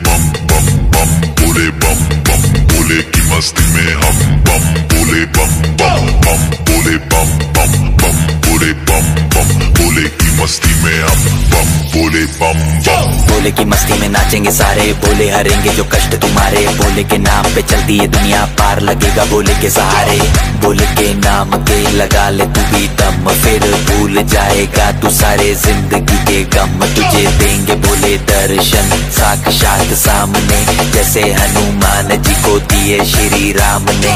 बम बम बम बोले बम बम बोले की मस्ती में हम बम बोले बम बम बम बोले बम बम बम बोले बम बम बोले की मस्ती में हम बम बोले बम बम बोले की मस्ती में नाचेंगे सारे, बोले हरेंगे जो कष्ट तुम्हारे, बोले के नाम पे चलती है दुनिया, पार लगेगा बोले के सहारे। बोले के नाम के लगा ले तू भी दम, फिर भूल जाएगा तू सारे जिंदगी के गम। तुझे देंगे बोले दर्शन साक्षात सामने, जैसे हनुमान जी को दिए श्री राम ने।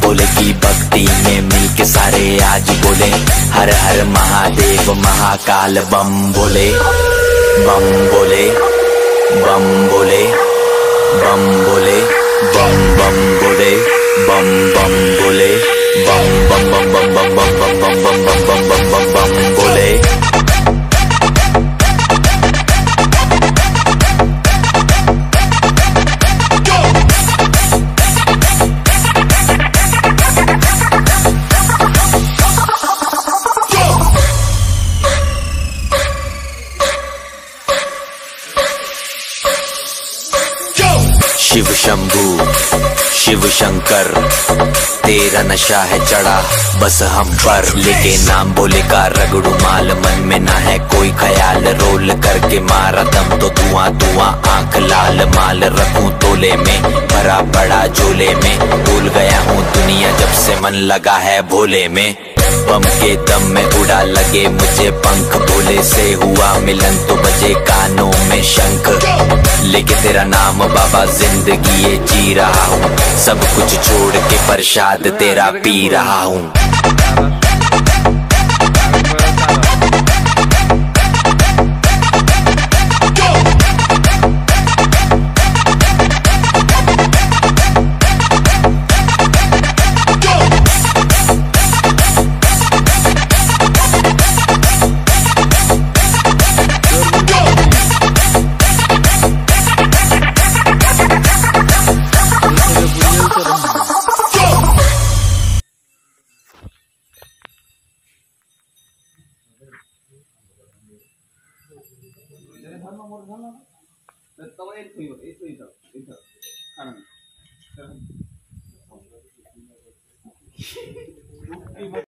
बोले की भक्ति में मिलके सारे आज बोले हर हर महादेव महाकाल बम बोले बम बोले बम बोले बम बोले बम बम बोले बम बम बोले बम बम बम बम बम बम बम बम बम बम बम बम बम बोले। शिव शंभू शिव शंकर तेरा नशा है चढ़ा बस हम पर, लेके नाम बोले का रगड़ू माल, मन में ना है कोई ख्याल, रोल करके मारा दम तो धुआं धुआं आंख लाल। माल रखूं तोले में भरा पड़ा झोले में, भूल गया हूँ दुनिया जब से मन लगा है भोले में। बम के दम में उड़ा लगे मुझे पंख, भोले से हुआ मिलन तो बजे कानों में शंख। लेके तेरा नाम बाबा जिंदगी ये जी रहा हूँ, सब कुछ छोड़ के प्रसाद तेरा पी रहा हूँ।